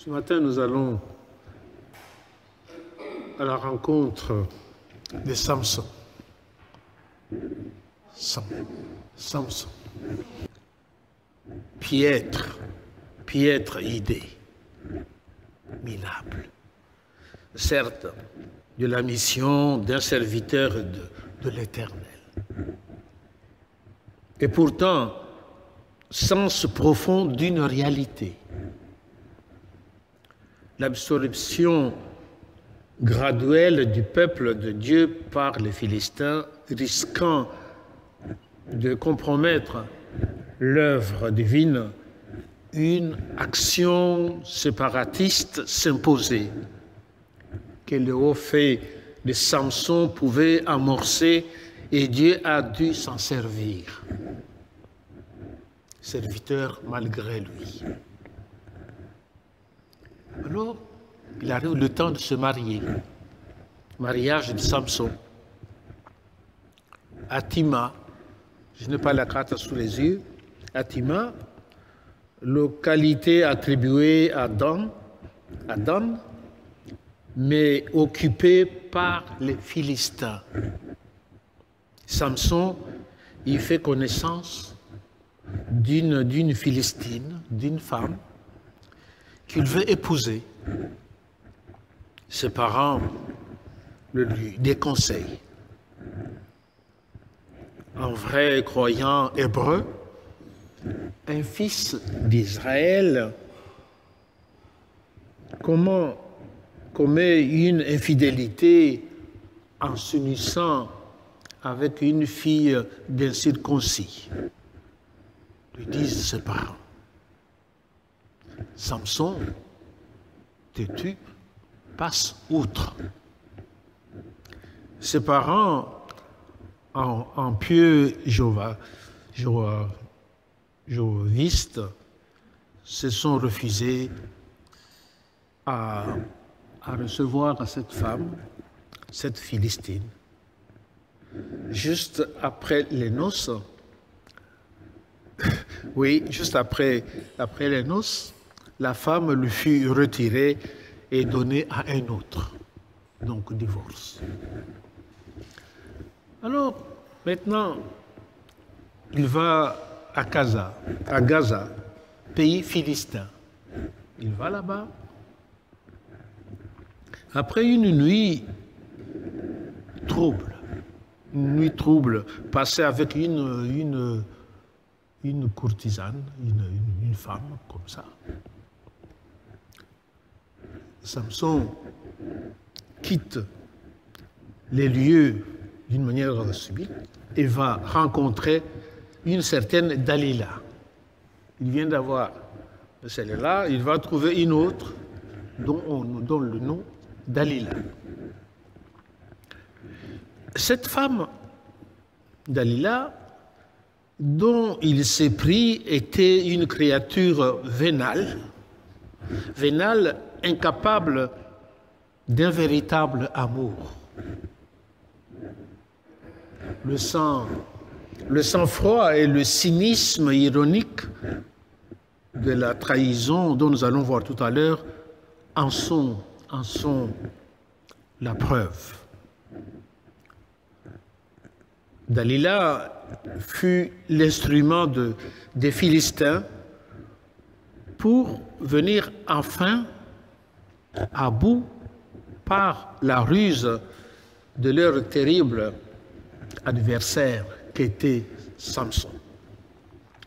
Ce matin, nous allons à la rencontre de Samson. Samson. Piètre idée, minable. Certes, de la mission d'un serviteur de l'Éternel. Et pourtant, sens profond d'une réalité. L'absorption graduelle du peuple de Dieu par les Philistins, risquant de compromettre l'œuvre divine, une action séparatiste s'imposait, que le haut fait de Samson pouvait amorcer, et Dieu a dû s'en servir. Serviteur malgré lui. Alors, il arrive le temps de se marier. Mariage de Samson. À Timna, je n'ai pas la carte sous les yeux, à Timna, localité attribuée à Dan, mais occupée par les Philistins. Samson, il fait connaissance d'une Philistine, d'une femme, qu'il veut épouser. Ses parents le lui déconseillent. Un vrai croyant hébreu, un fils d'Israël, comment commet une infidélité en s'unissant avec une fille d'incirconcis, lui disent ses parents. Samson, têtu, passe outre. Ses parents, en pieux jéhovistes, se sont refusés à recevoir cette femme, cette Philistine. Juste après les noces, juste après les noces, la femme lui fut retirée et donnée à un autre. Donc, divorce. Alors, maintenant, il va à Gaza, pays philistin. Il va là-bas. Après une nuit trouble, passée avec une courtisane, une femme comme ça. Samson quitte les lieux d'une manière subite et va rencontrer une certaine Dalila. Il vient d'avoir celle-là, il va trouver une autre dont on nous donne le nom Dalila. Cette femme, Dalila, dont il s'est pris, était une créature vénale, incapable d'un véritable amour. Le sang-froid et le cynisme ironique de la trahison dont nous allons voir tout à l'heure en sont la preuve. Dalila fut l'instrument des Philistins pour venir enfin à bout par la ruse de leur terrible adversaire qu'était Samson.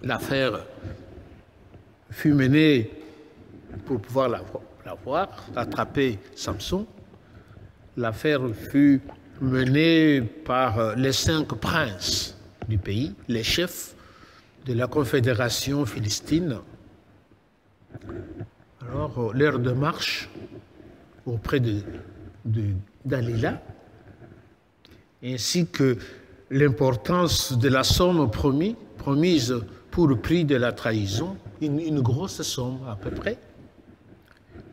L'affaire fut menée pour pouvoir l'avoir, attraper Samson. L'affaire fut menée par les 5 princes du pays, les chefs de la confédération philistine. Alors, l'heure de marche auprès de Dalila, ainsi que l'importance de la somme promise pour le prix de la trahison, une grosse somme à peu près,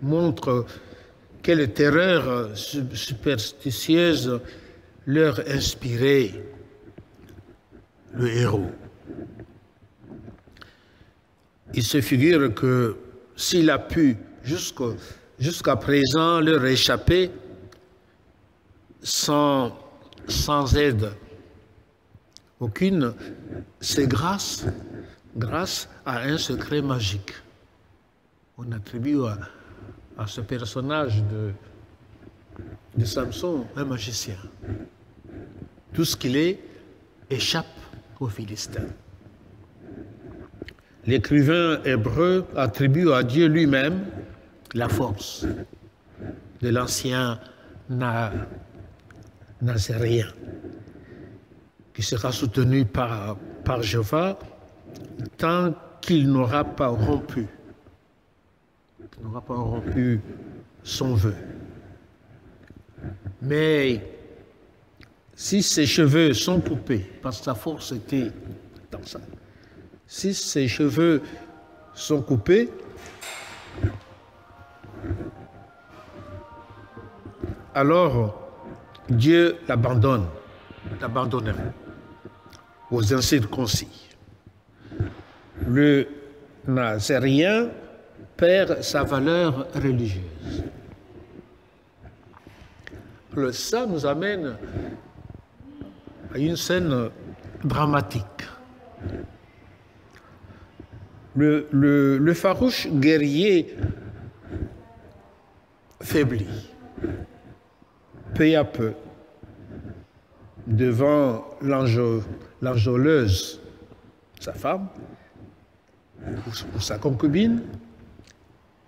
montre quelle terreur superstitieuse leur inspirait le héros. Il se figure que s'il a pu jusqu'à présent leur échapper sans aide aucune, c'est grâce à un secret magique. On attribue à ce personnage de Samson un magicien. Tout ce qu'il est échappe aux Philistins. L'écrivain hébreu attribue à Dieu lui-même la force de l'ancien Nazaréen, qui sera soutenu par Jéhovah tant qu'il n'aura pas rompu son vœu. Mais si ses cheveux sont coupés, parce que sa force était dans ça, si ses cheveux sont coupés, alors Dieu l'abandonnera aux incirconcis. Le Nazaréen perd sa valeur religieuse. Ça nous amène à une scène dramatique. Le farouche guerrier faiblit peu à peu devant l'enjôleuse, sa femme, ou sa concubine,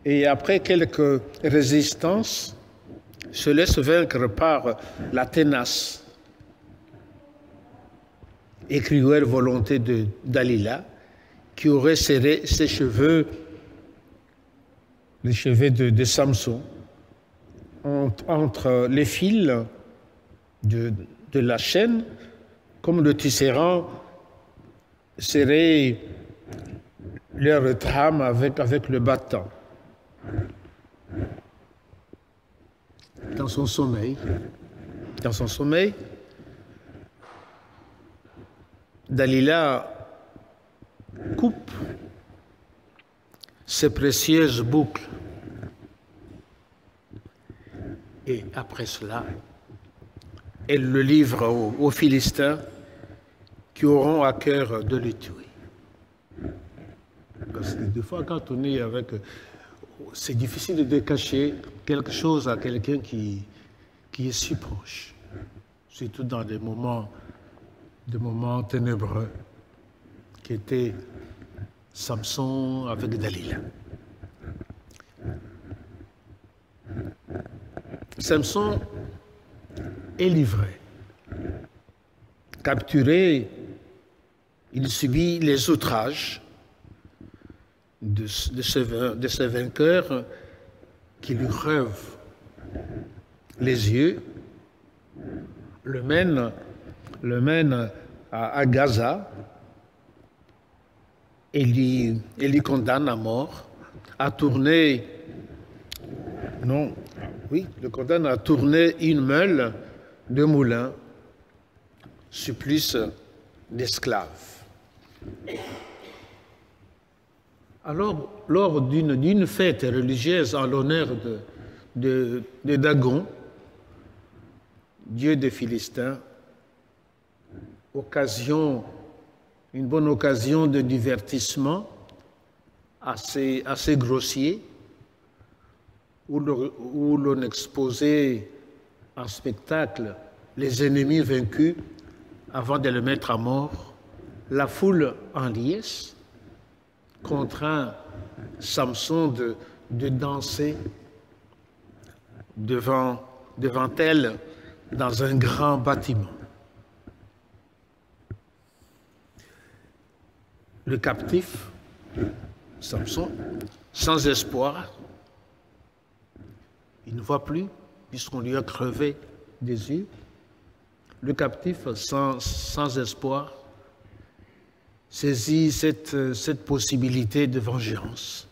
et après quelques résistances, se laisse vaincre par la tenace et cruelle volonté de Dalila, qui aurait serré ses cheveux, les cheveux de Samson, entre les fils de la chaîne, comme le tisserand serrait leur trame avec le battant. Dans son sommeil, Dalila coupe ses précieuses boucles. Et après cela, elle le livre aux Philistins qui auront à cœur de le tuer. Parce que des fois, quand on est avec... C'est difficile de cacher quelque chose à quelqu'un qui est si proche, surtout dans des moments ténébreux, qui étaient Samson avec Dalila. Samson est livré. Capturé, il subit les outrages de ce vainqueur qui lui crève les yeux, le mène à Gaza et lui condamne à mort, le condamne à tourner une meule de moulin, supplice d'esclave. Alors, lors d'une fête religieuse en l'honneur de Dagon, dieu des Philistins, une bonne occasion de divertissement assez grossier, où l'on exposait en spectacle les ennemis vaincus avant de les mettre à mort. La foule en liesse contraint Samson de danser devant elle dans un grand bâtiment. Le captif, Samson, sans espoir, il ne voit plus puisqu'on lui a crevé des yeux. Le captif, sans espoir, saisit cette possibilité de vengeance.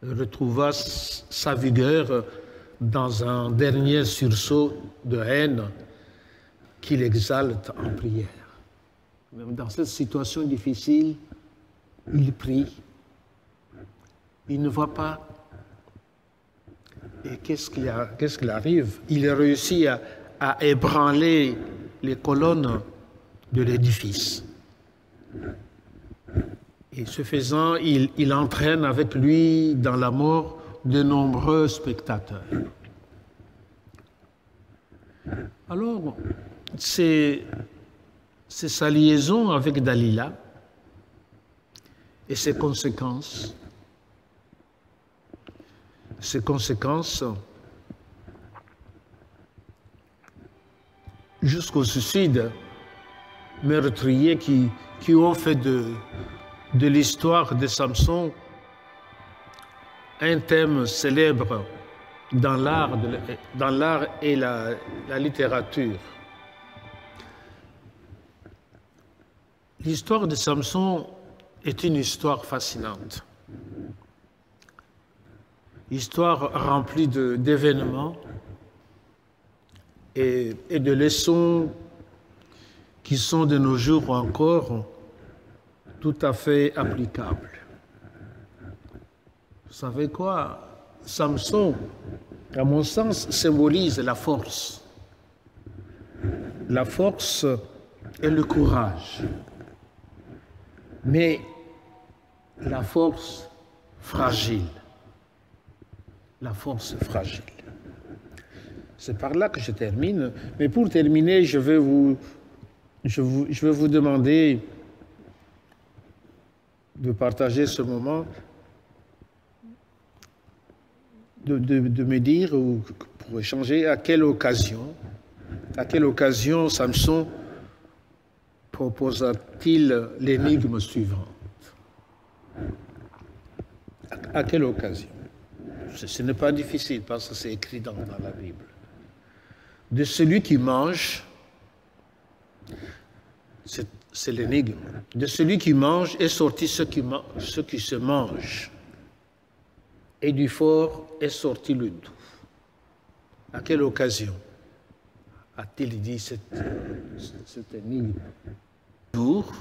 Il retrouva sa vigueur dans un dernier sursaut de haine qu'il exalte en prière. Même dans cette situation difficile, il prie. il ne voit pas. Et qu'est-ce qu'il arrive? Il réussit à ébranler les colonnes de l'édifice. Et ce faisant, il entraîne avec lui dans la mort de nombreux spectateurs. Alors, c'est sa liaison avec Dalila et ses conséquences. Ces conséquences jusqu'au suicide meurtrier qui ont fait de l'histoire de Samson un thème célèbre dans l'art et la littérature. L'histoire de Samson est une histoire fascinante. Histoire remplie d'événements et de leçons qui sont de nos jours encore tout à fait applicables. Vous savez quoi? Samson, à mon sens, symbolise la force. La force et le courage. Mais la force fragile. La force fragile. C'est par là que je termine. Mais pour terminer, je vais vous demander de partager ce moment, de me dire, ou pour échanger, à quelle occasion Samson proposa-t-il l'énigme suivante? À quelle occasion? Ce n'est pas difficile parce que c'est écrit dans la Bible. De celui qui mange, c'est l'énigme. De celui qui mange est sorti ce qui se mange. Et du fort est sorti le doux. À quelle occasion a-t-il dit cette énigme? Jour,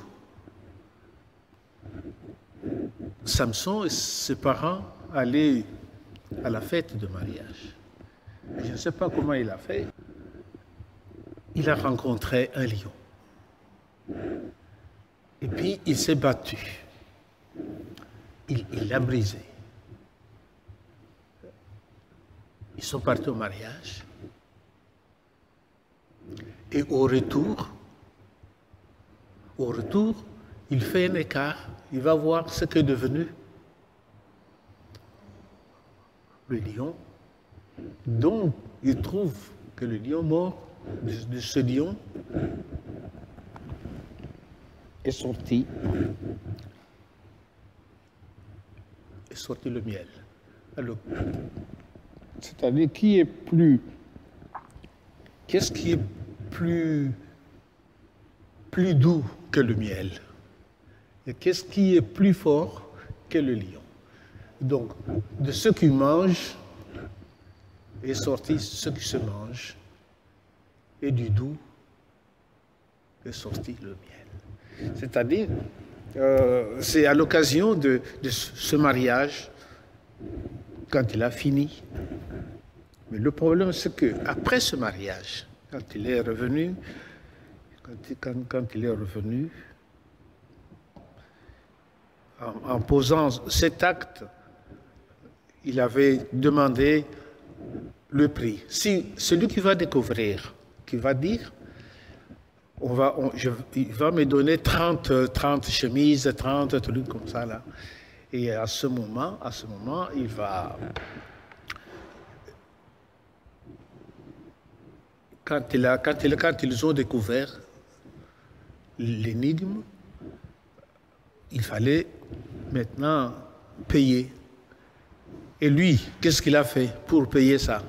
Samson et ses parents allaient à la fête de mariage. Je ne sais pas comment il a fait. Il a rencontré un lion. Et puis il s'est battu. Il l'a brisé. Ils sont partis au mariage. Et au retour, il fait un écart. Il va voir ce qu'est devenu le lion. Donc, il trouve que le lion mort, de ce lion, est sorti le miel. Alors, c'est-à-dire, qu'est-ce qui est plus doux que le miel? Et qu'est-ce qui est plus fort que le lion? Donc, de ce qui mange est sorti ce qui se mange, et du doux est sorti le miel. C'est-à-dire, c'est à l'occasion de ce mariage, quand il a fini. Mais le problème, c'est qu'après ce mariage, quand il est revenu, en posant cet acte, il avait demandé le prix. Si celui qui va découvrir, qui va dire, il va me donner 30 chemises, 30 trucs comme ça, là. Et à ce moment, il va... Quand ils ont découvert l'énigme, il fallait maintenant payer. Et lui, qu'est-ce qu'il a fait pour payer ça?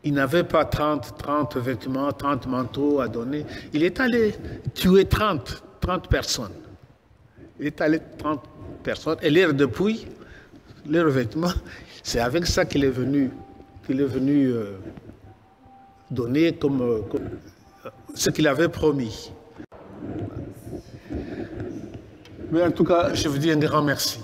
Il n'avait pas 30 vêtements, 30 manteaux à donner. Il est allé tuer 30 personnes. Il est allé 30 personnes. Et leurs dépouilles, leurs vêtements, c'est avec ça qu'il est venu donner comme ce qu'il avait promis. Mais en tout cas, je vous dis un grand merci.